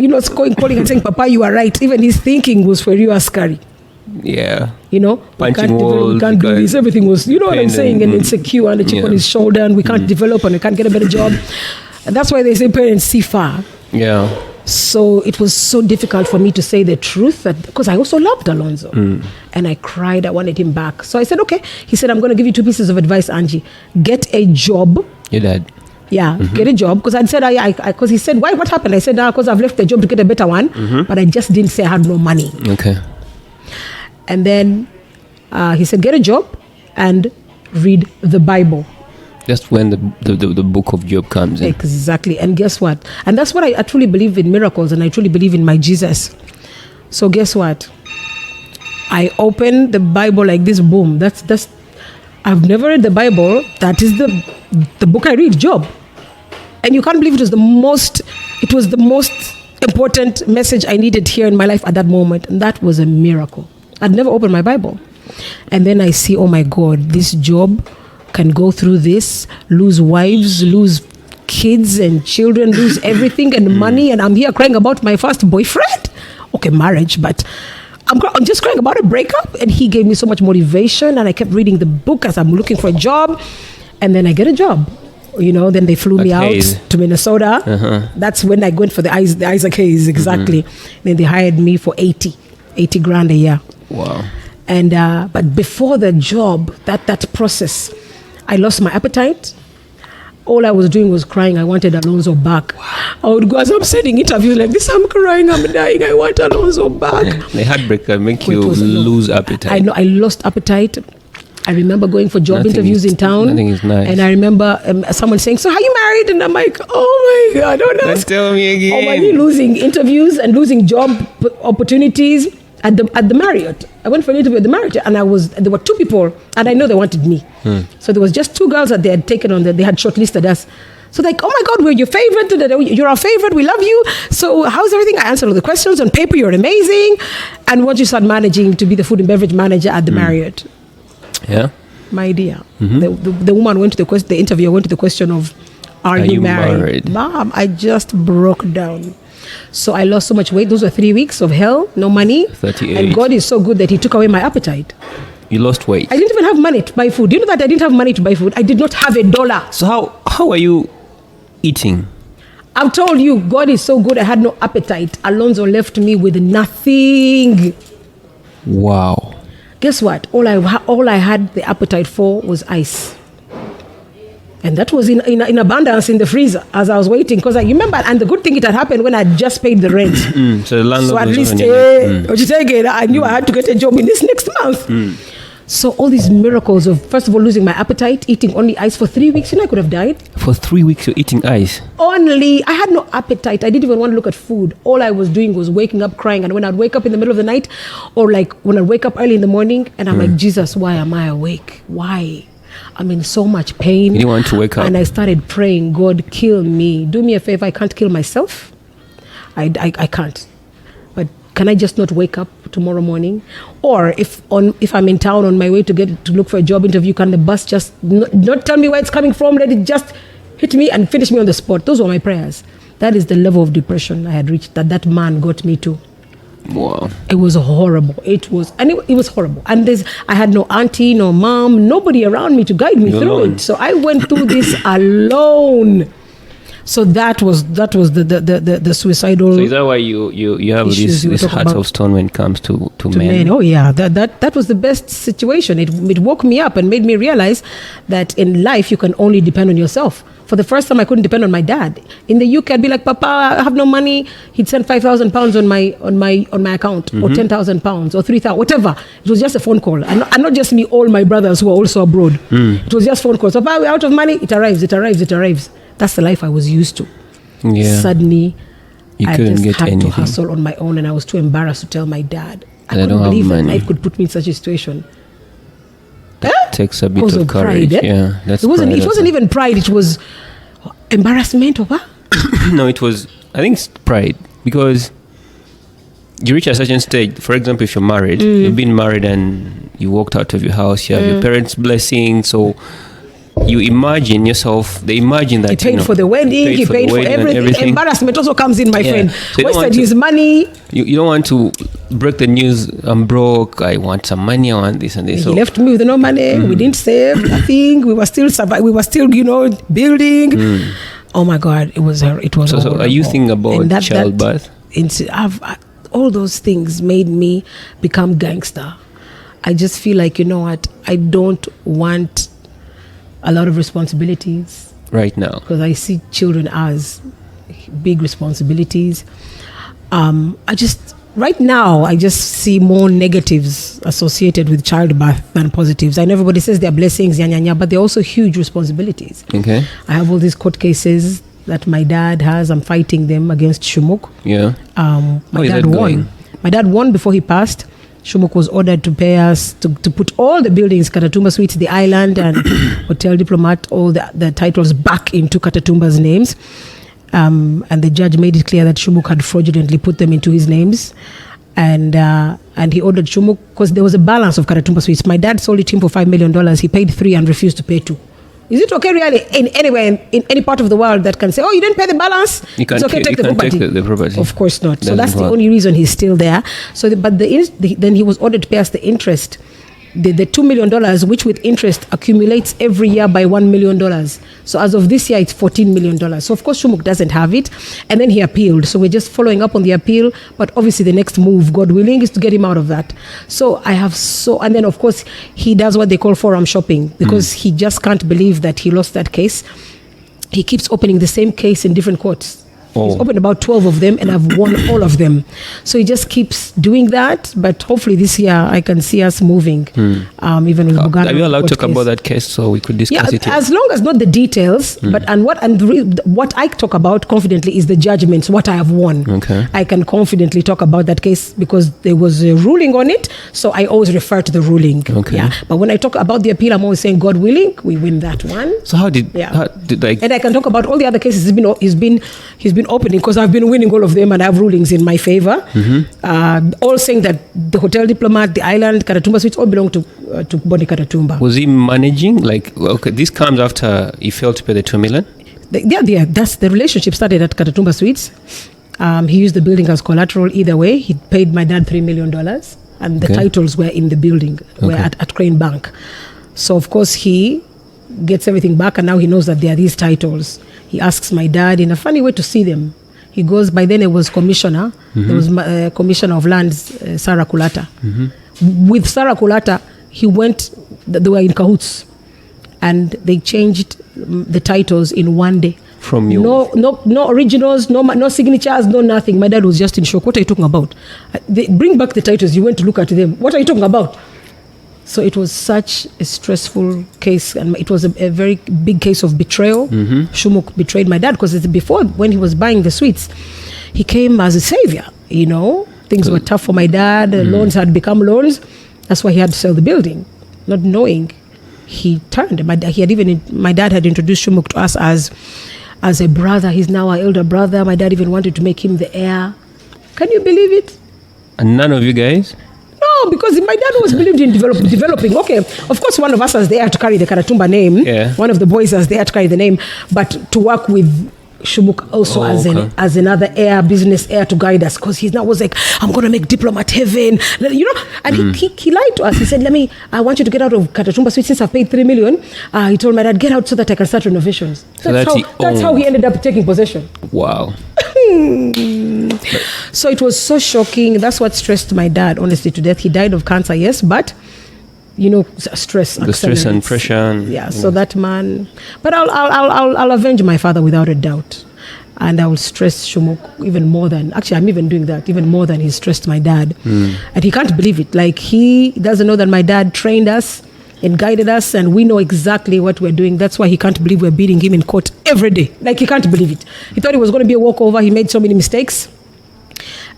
[SPEAKER 1] calling and saying, Papa, you are right. Even his thinking was for you askari.
[SPEAKER 2] Yeah.
[SPEAKER 1] Punching walls. We can't do this. Everything was, what I'm saying, and insecure and a chip on his shoulder, and we can't develop and we can't get a better job. And that's why they say parents see far.
[SPEAKER 2] Yeah.
[SPEAKER 1] So it was so difficult for me to say the truth because I also loved Alonzo. And I cried. I wanted him back. So I said, okay. He said, I'm going to give you 2 pieces of advice, Angie. Get a job.
[SPEAKER 2] Your dad?
[SPEAKER 1] Yeah, get a job. Because I said, because he said, why? What happened? I said, because I've left the job to get a better one. But I just didn't say I had no money.
[SPEAKER 2] Okay.
[SPEAKER 1] And then he said, get a job and read the Bible.
[SPEAKER 2] That's when the book of Job comes in.
[SPEAKER 1] Exactly. And guess what? And that's what I truly believe in miracles, and I truly believe in my Jesus. So guess what? I opened the Bible like this, boom. That's I've never read the Bible. That is the book I read, Job. And you can't believe it was the most important message I needed here in my life at that moment. And that was a miracle. I'd never opened my Bible. And then I see, oh my God, this Job can go through this, lose wives, lose kids and children, lose everything and money, and I'm here crying about my first boyfriend. Okay, marriage, but I'm just crying about a breakup. And he gave me so much motivation, and I kept reading the book as I'm looking for a job, and then I get a job. Then they flew me out to Minnesota. That's when I went for the Icecubes, exactly. Then they hired me for 80 grand a year.
[SPEAKER 2] Wow.
[SPEAKER 1] And but before the job, that process, I lost my appetite. All I was doing was crying. I wanted Alonzo back. Wow. I would go as I'm sending interviews like this. I'm crying. I'm dying. I want Alonzo back.
[SPEAKER 2] The heartbreak can make you lose appetite.
[SPEAKER 1] I know. I lost appetite. I remember going for job interviews in town.
[SPEAKER 2] Nothing is nice.
[SPEAKER 1] And I remember someone saying, "So, are you married?" And I'm like, "Oh my God, don't ask."
[SPEAKER 2] Tell me again.
[SPEAKER 1] Oh, me losing interviews and losing job opportunities at the Marriott. I went for an interview at the Marriott, and there were 2 people, and I know they wanted me. So there was just 2 girls that they had taken on, that they had shortlisted us. So like, oh my God, we're your favorite. You're our favorite. We love you. So how's everything? I answered all the questions. On paper, you're amazing. And once you start managing to be the food and beverage manager at the Marriott,
[SPEAKER 2] yeah,
[SPEAKER 1] my dear, the woman went to the interviewer went to the question of, are you married? Mom, I just broke down. So I lost so much weight. Those were 3 weeks of hell, no money.
[SPEAKER 2] 38.
[SPEAKER 1] And God is so good that He took away my appetite.
[SPEAKER 2] You lost weight.
[SPEAKER 1] I didn't even have money to buy food. Do you know that I didn't have money to buy food? I did not have $1.
[SPEAKER 2] So how are you eating?
[SPEAKER 1] I've told you, God is so good. I had no appetite. Alonzo left me with nothing.
[SPEAKER 2] Wow.
[SPEAKER 1] Guess what? All I had the appetite for was ice. And that was in abundance in the freezer as I was waiting. Because you remember, and the good thing, it had happened when I just paid the rent.
[SPEAKER 2] So the landlord
[SPEAKER 1] so at least I knew I had to get a job in this next month. So all these miracles of, first of all, losing my appetite, eating only ice for 3 weeks. I could have died.
[SPEAKER 2] For 3 weeks you're eating ice?
[SPEAKER 1] Only. I had no appetite. I didn't even want to look at food. All I was doing was waking up crying. And when I'd wake up in the middle of the night, or like when I'd wake up early in the morning, and I'm like, Jesus, why am I awake? Why? I'm in so much pain.
[SPEAKER 2] You didn't want to wake up.
[SPEAKER 1] And I started praying, God, kill me. Do me a favor. I can't kill myself. I can't. But can I just not wake up tomorrow morning? Or if I'm in town on my way to look for a job interview, can the bus just not tell me where it's coming from? Let it just hit me and finish me on the spot. Those were my prayers. That is the level of depression I had reached, that man got me to.
[SPEAKER 2] Wow.
[SPEAKER 1] It was horrible. It was horrible. And I had no auntie, no mom, nobody around me to guide me through it. So I went through this alone. So that was the suicidal.
[SPEAKER 2] So is that why you have this heart of stone when it comes to men?
[SPEAKER 1] Oh yeah, that was the best situation. It woke me up and made me realize that in life you can only depend on yourself. For the first time, I couldn't depend on my dad. In the UK, I'd be like, Papa, I have no money. He'd send £5,000 on my account, or £10,000, or 3,000, whatever. It was just a phone call, and not just me. All my brothers who are also abroad. It was just phone calls. So, Papa, we're out of money. It arrives. That's the life I was used to.
[SPEAKER 2] Yeah.
[SPEAKER 1] Suddenly,
[SPEAKER 2] I
[SPEAKER 1] just
[SPEAKER 2] get
[SPEAKER 1] had
[SPEAKER 2] anything.
[SPEAKER 1] to hustle on my own, and I was too embarrassed to tell my dad. I
[SPEAKER 2] don't
[SPEAKER 1] couldn't believe
[SPEAKER 2] have
[SPEAKER 1] that
[SPEAKER 2] money.
[SPEAKER 1] life could put me in such a situation.
[SPEAKER 2] That takes a bit
[SPEAKER 1] Because
[SPEAKER 2] of courage.
[SPEAKER 1] Pride,
[SPEAKER 2] Yeah, that's
[SPEAKER 1] it wasn't.
[SPEAKER 2] pride
[SPEAKER 1] It wasn't even pride. It was embarrassment, or what?
[SPEAKER 2] No, it was. I think it's pride, because you reach a certain stage. For example, if you're married, you've been married and you walked out of your house, you have your parents' blessing. So you imagine yourself. They imagine that
[SPEAKER 1] he paid for the wedding. He paid for everything. Embarrassment also comes in, my friend.
[SPEAKER 2] So
[SPEAKER 1] wasted his money.
[SPEAKER 2] You don't want to break the news. I'm broke. I want some money. I want this and this.
[SPEAKER 1] He left me with no money. We didn't save nothing. We were still We were still, building. Oh my God, it was.
[SPEAKER 2] So are you thinking about childbirth?
[SPEAKER 1] All those things made me become gangster. I just feel like, you know what? I don't want a lot of responsibilities
[SPEAKER 2] right now,
[SPEAKER 1] because I see children as big responsibilities. Right now I just see more negatives associated with childbirth than positives. I know everybody says they're blessings, but they're also huge responsibilities.
[SPEAKER 2] Okay.
[SPEAKER 1] I have all these court cases that my dad has. I'm fighting them against Shumuk.
[SPEAKER 2] Yeah.
[SPEAKER 1] My dad won. My dad won before he passed. Shumuk was ordered to pay us to put all the buildings, Katatumba Suites, the island, and Hotel Diplomat, all the titles back into Katatumba's names. And the judge made it clear that Shumuk had fraudulently put them into his names. And he ordered Shumuk, because there was a balance of Katatumba Suites. My dad sold it to him for $5 million. He paid $3 million and refused to pay $2 million. Is it okay really anywhere in any part of the world that can say, oh, you didn't pay the balance? It's okay, take the property.
[SPEAKER 2] Take the property.
[SPEAKER 1] Of course not. So that's the only reason he's still there. So, then he was ordered to pay us the interest. The $2 million, which with interest accumulates every year by $1 million. So as of this year, it's $14 million. So of course, Shumuk doesn't have it. And then he appealed. So we're just following up on the appeal. But obviously the next move, God willing, is to get him out of that. So and then of course, he does what they call forum shopping, because he just can't believe that he lost that case. He keeps opening the same case in different courts. He's opened about 12 of them, and I've won all of them. So he just keeps doing that. But hopefully this year I can see us moving, even with Uganda.
[SPEAKER 2] Are you allowed to talk about that case so we could discuss it here?
[SPEAKER 1] As long as not the details, but what I talk about confidently is the judgments, what I have won.
[SPEAKER 2] Okay.
[SPEAKER 1] I can confidently talk about that case because there was a ruling on it. So I always refer to the ruling.
[SPEAKER 2] Okay.
[SPEAKER 1] Yeah. But when I talk about the appeal, I'm always saying, God willing, we win that one.
[SPEAKER 2] So how did
[SPEAKER 1] and I can talk about all the other cases he's been opening, because I've been winning all of them and I have rulings in my favor. All saying that the Hotel Diplomat, the island, Katatumba Suites all belong to Boni Katatumba.
[SPEAKER 2] Was he managing? This comes after he failed to pay the $2 million?
[SPEAKER 1] That's the relationship started at Katatumba Suites. He used the building as collateral. Either way, he paid my dad $3 million, and the titles were in the building, were at Crane Bank. So of course he gets everything back, and now he knows that there are these titles. He asks my dad in a funny way to see them. He goes, by then it was commissioner. There was commissioner of lands, Sarah Kulata. With Sarah Kulata, he went, they were in cahoots, and they changed the titles in one day.
[SPEAKER 2] From you?
[SPEAKER 1] No originals, no signatures, no nothing. My dad was just in shock. What are you talking about? They bring back the titles. You went to look at them. What are you talking about? So it was such a stressful case, and it was a very big case of betrayal. Shumuk betrayed my dad, because before, when he was buying the suites, he came as a savior. Things were tough for my dad. Loans had become loans. That's why he had to sell the building, not knowing he turned. My dad had introduced Shumuk to us as a brother. He's now our elder brother. My dad even wanted to make him the heir. Can you believe it?
[SPEAKER 2] And none of you guys?
[SPEAKER 1] No, because my dad always believed in developing. Okay, of course, one of us was there to carry the Katatumba name.
[SPEAKER 2] Yeah.
[SPEAKER 1] One of the boys was there to carry the name, but to work with Shumuk also as another business heir to guide us, because he now was like, I'm going to make Diplomat heaven. And he lied to us. He said, I want you to get out of Katatumba Suite since I've paid $3 million. He told my dad, get out so that I can start renovations. That's how he ended up taking possession.
[SPEAKER 2] Wow.
[SPEAKER 1] So it was so shocking. That's what stressed my dad, honestly, to death. He died of cancer, yes, but stress.
[SPEAKER 2] The stress and pressure.
[SPEAKER 1] So that man. But I'll avenge my father without a doubt, and I will stress Shumuk even more than. Actually, I'm even doing that even more than he stressed my dad, and he can't believe it. Like, he doesn't know that my dad trained us and guided us, and we know exactly what we're doing. That's why he can't believe we're beating him in court every day. Like, he can't believe it. He thought it was going to be a walkover. He made so many mistakes,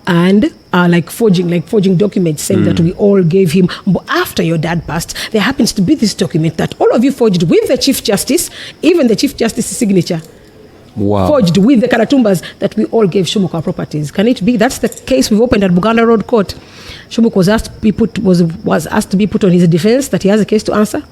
[SPEAKER 1] and forging documents saying that we all gave him. But after your dad passed, there happens to be this document that all of you forged with the Chief Justice, even the Chief Justice's signature.
[SPEAKER 2] Wow.
[SPEAKER 1] Forged with the Karatumbas, that we all gave Shumuk our properties. Can it be? That's the case we've opened at Buganda Road Court. Shumuk was asked to be put on his defense, that he has a case to answer.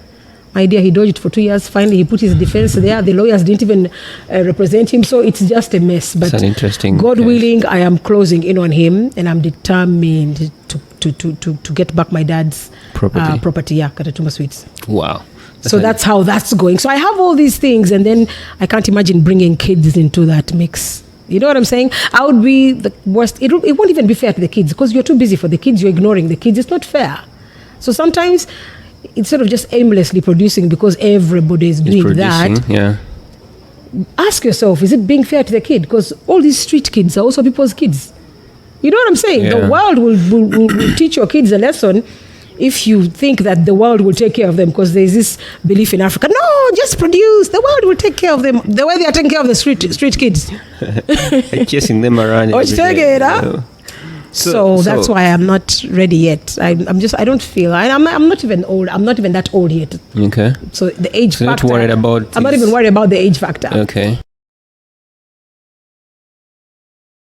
[SPEAKER 1] My dear, he dodged for 2 years. Finally, he put his defense there. The lawyers didn't even represent him. So it's just a mess. But
[SPEAKER 2] it's an interesting
[SPEAKER 1] God
[SPEAKER 2] case.
[SPEAKER 1] willing, I am closing in on him, and I'm determined to get back my dad's property. Yeah, Katatumba Suites.
[SPEAKER 2] Wow.
[SPEAKER 1] That's how that's going. So I have all these things, and then I can't imagine bringing kids into that mix. You know what I'm saying? I would be the worst. It won't even be fair to the kids because you're too busy for the kids. You're ignoring the kids. It's not fair. So sometimes, instead of just aimlessly producing because everybody is doing that,
[SPEAKER 2] yeah.
[SPEAKER 1] Ask yourself, is it being fair to the kid? Because all these street kids are also people's kids. You know what I'm saying?
[SPEAKER 2] Yeah.
[SPEAKER 1] The world will teach your kids a lesson if you think that the world will take care of them, because there's this belief in Africa, no, just produce, the world will take care of them, the way they are taking care of the street kids.
[SPEAKER 2] Chasing them around.
[SPEAKER 1] So that's why I'm not ready yet. I don't feel, I'm not even old. I'm not even that old yet.
[SPEAKER 2] Okay.
[SPEAKER 1] So the age factor.
[SPEAKER 2] Not worried about
[SPEAKER 1] I'm not even worried about the age factor.
[SPEAKER 2] Okay.